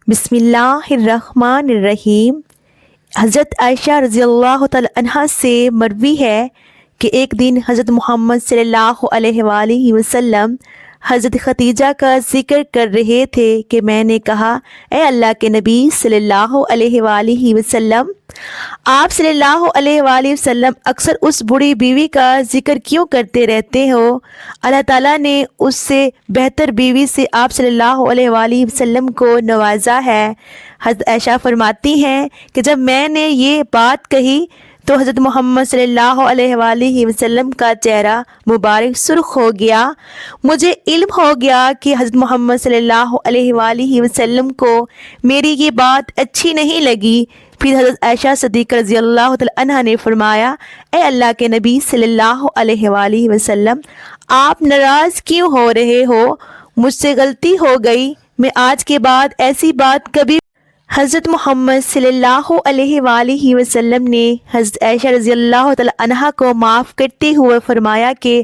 بسم اللہ الرحمن الرحیم۔ حضرت عائشہ رضی اللہ تعالی عنہا سے مروی ہے کہ ایک دن حضرت محمد صلی اللہ علیہ وآلہ وسلم حضرت ختیجہ کا ذکر کر رہے تھے کہ میں نے کہا، اے اللہ کے نبی صلی اللہ علیہ وآلہ وسلم، آپ صلی اللہ علیہ وآلہ وسلم اکثر اس بڑی بیوی کا ذکر کیوں کرتے رہتے ہو؟ اللہ تعالیٰ نے اس سے بہتر بیوی سے آپ صلی اللہ علیہ وآلہ وسلم کو نوازا ہے۔ حضرت عائشہ فرماتی ہیں کہ جب میں نے یہ بات کہی تو حضرت محمد صلی اللہ علیہ وآلہ وسلم کا چہرہ مبارک سرخ ہو گیا۔ مجھے علم ہو گیا کہ حضرت محمد صلی اللہ علیہ وآلہ وسلم کو میری یہ بات اچھی نہیں لگی۔ پھر حضرت عائشہ صدیقہ رضی اللہ تعالی عنہا نے فرمایا، اے اللہ کے نبی صلی اللہ علیہ وآلہ وسلم، آپ ناراض کیوں ہو رہے ہو؟ مجھ سے غلطی ہو گئی، میں آج کے بعد ایسی بات کبھی۔ حضرت محمد صلی اللہ علیہ وآلہ وسلم نے حضرت عائشہ رضی اللہ تعالی عنہا کو معاف کرتے ہوئے فرمایا کہ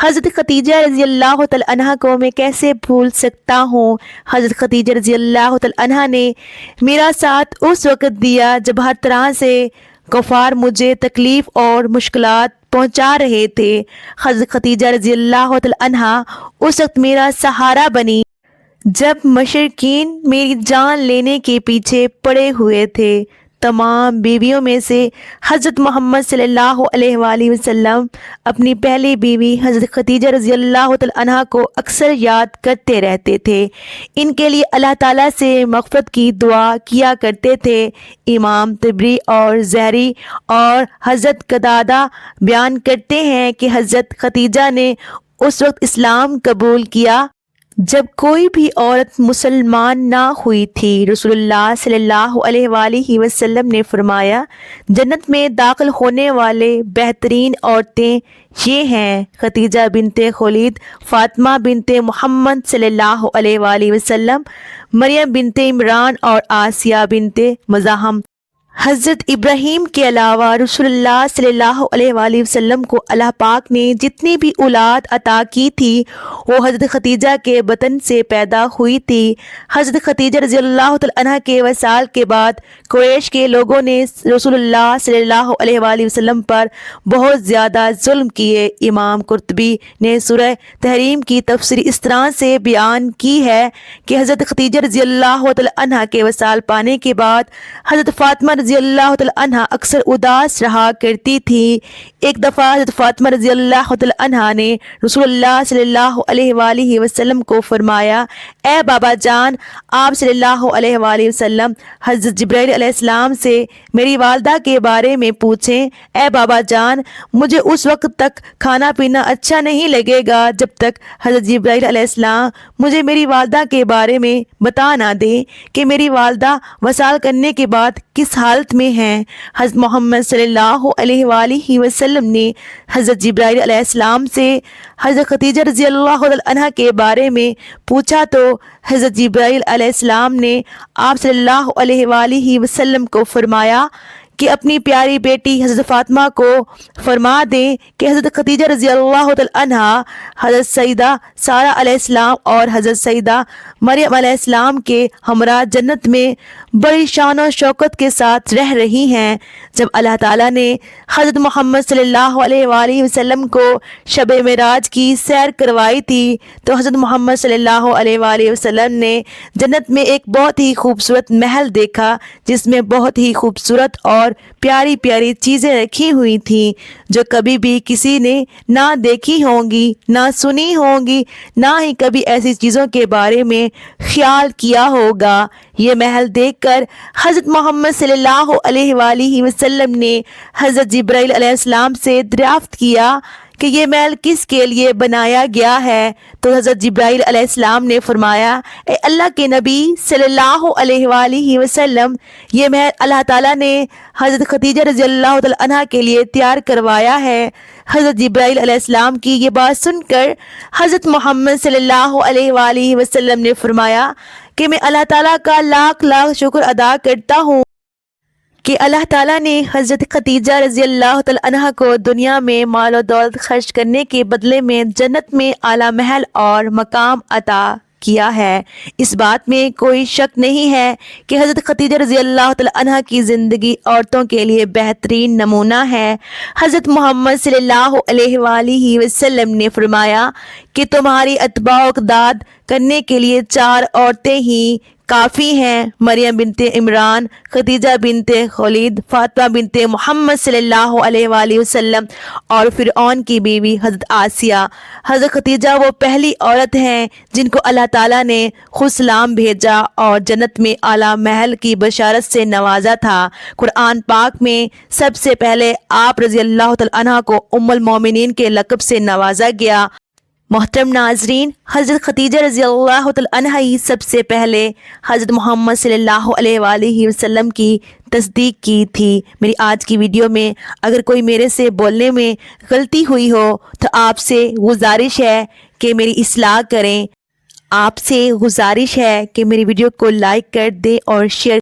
حضرت ختیجہ رضی اللہ تعالی عنہا کو میں کیسے بھول سکتا ہوں۔ حضرت ختیجہ رضی اللہ تعالی عنہا نے میرا ساتھ اس وقت دیا جب ہر طرح سے کفار مجھے تکلیف اور مشکلات پہنچا رہے تھے۔ حضرت ختیجہ رضی اللہ تعالی عنہا اس وقت میرا سہارا بنی جب مشرکین میری جان لینے کے پیچھے پڑے ہوئے تھے۔ تمام بیویوں میں سے حضرت محمد صلی اللہ علیہ وآلہ وسلم اپنی پہلی بیوی حضرت ختیجہ رضی اللہ تعالی عنہا کو اکثر یاد کرتے رہتے تھے، ان کے لیے اللہ تعالیٰ سے مغفرت کی دعا کیا کرتے تھے۔ امام طبری اور زہری اور حضرت قتادہ بیان کرتے ہیں کہ حضرت ختیجہ نے اس وقت اسلام قبول کیا جب کوئی بھی عورت مسلمان نہ ہوئی تھی۔ رسول اللہ صلی اللہ علیہ وآلہ وسلم نے فرمایا، جنت میں داخل ہونے والے بہترین عورتیں یہ ہیں: ختیجہ بنت خولید، فاطمہ بنت محمد صلی اللہ علیہ وآلہ وسلم، مریم بنت عمران اور آسیہ بنت مزاحم۔ حضرت ابراہیم کے علاوہ رسول اللہ صلی اللہ علیہ وآلہ وسلم کو اللہ پاک نے جتنی بھی اولاد عطا کی تھی وہ حضرت ختیجہ کے بطن سے پیدا ہوئی تھی۔ حضرت ختیجہ رضی اللہ تعالی عنہا کے وصال کے بعد قریش کے لوگوں نے رسول اللہ صلی اللہ علیہ وآلہ وسلم پر بہت زیادہ ظلم کیے۔ امام قرطبی نے سورہ تحریم کی تفسیر اس طرح سے بیان کی ہے کہ حضرت ختیجہ رضی اللہ تعالی عنہا کے وصال پانے کے بعد حضرت فاطمہ رضی اللہ تعالی عنہا اکثر اداس رہا کرتی تھی۔ ایک دفعہ حضرت فاطمہ رضی اللہ تعالی عنہا نے رسول اللہ صلی اللہ علیہ وآلہ وسلم کو فرمایا، اے بابا جان، آپ صلی اللہ علیہ وآلہ وسلم حضرت جبرائیل علیہ السلام سے میری والدہ کے بارے میں پوچھیں۔ اے بابا جان، مجھے اس وقت تک کھانا پینا اچھا نہیں لگے گا جب تک حضرت جبرائیل علیہ السلام مجھے میری والدہ کے بارے میں بتا نہ دیں کہ میری والدہ وصال کرنے کے بعد کس حالت میں ہیں۔ حضرت محمد صلی اللہ علیہ وآلہ وسلم نے حضرت جبرائیل علیہ السلام سے حضرت ختیجہ رضی اللہ عنہا کے بارے میں پوچھا تو حضرت جبرائیل علیہ السلام نے آپ صلی اللہ علیہ وآلہ وسلم کو فرمایا کہ اپنی پیاری بیٹی حضرت فاطمہ کو فرما دیں کہ حضرت ختیجہ رضی اللہ تعالی عنہا حضرت سیدہ سارہ علیہ السلام اور حضرت سیدہ مریم علیہ السلام کے ہمراہ جنت میں بڑی شان و شوکت کے ساتھ رہ رہی ہیں۔ جب اللہ تعالیٰ نے حضرت محمد صلی اللہ علیہ وآلہ وسلم کو شب معراج کی سیر کروائی تھی تو حضرت محمد صلی اللہ علیہ وآلہ وسلم نے جنت میں ایک بہت ہی خوبصورت محل دیکھا جس میں بہت ہی خوبصورت اور پیاری پیاری چیزیں رکھی ہوئی تھیں جو کبھی بھی کسی نے نہ دیکھی ہوں گی، نہ سنی ہوں گی، نہ ہی کبھی ایسی چیزوں کے بارے میں خیال کیا ہوگا۔ یہ محل دیکھ کر حضرت محمد صلی اللہ علیہ وآلہ وسلم نے حضرت جبرائیل علیہ السلام سے دریافت کیا کہ یہ محل کس کے لیے بنایا گیا ہے تو حضرت جبرائیل علیہ السلام نے فرمایا، اے اللہ کے نبی صلی اللہ علیہ وآلہ وسلم، یہ محل اللہ تعالیٰ نے حضرت ختیجہ رضی اللہ تعالی عنہا کے لیے تیار کروایا ہے۔ حضرت جبرائیل علیہ السلام کی یہ بات سن کر حضرت محمد صلی اللہ علیہ وآلہ وسلم نے فرمایا کہ میں اللہ تعالیٰ کا لاکھ لاکھ شکر ادا کرتا ہوں کہ اللہ تعالیٰ نے حضرت ختیجہ رضی اللہ تعالی عنہا کو دنیا میں مال و دولت خرچ کرنے کے بدلے میں جنت میں اعلیٰ محل اور مقام عطا کیا ہے۔ اس بات میں کوئی شک نہیں ہے کہ حضرت خدیجہ رضی اللہ تعالی عنہ کی زندگی عورتوں کے لیے بہترین نمونہ ہے۔ حضرت محمد صلی اللہ علیہ وآلہ وسلم نے فرمایا کہ تمہاری اتباع و اقتداء کرنے کے لیے 4 عورتیں ہی کافی ہیں: مریم بنت عمران، خدیجہ بنت خولید، فاطمہ بنت محمد صلی اللہ علیہ وآلہ وسلم اور فرعون کی بیوی حضرت آسیہ۔ حضرت خدیجہ وہ پہلی عورت ہیں جن کو اللہ تعالیٰ نے خوشسلام بھیجا اور جنت میں اعلیٰ محل کی بشارت سے نوازا تھا۔ قرآن پاک میں سب سے پہلے آپ رضی اللہ تعالیٰ عنہ کو ام المومنین کے لقب سے نوازا گیا۔ محترم ناظرین، حضرت خدیجہ رضی اللہ تعالیٰ عنہ ہی سب سے پہلے حضرت محمد صلی اللہ علیہ وآلہ وسلم کی تصدیق کی تھی۔ میری آج کی ویڈیو میں اگر کوئی میرے سے بولنے میں غلطی ہوئی ہو تو آپ سے گزارش ہے کہ میری اصلاح کریں۔ آپ سے گزارش ہے کہ میری ویڈیو کو لائک کر دیں اور شیئر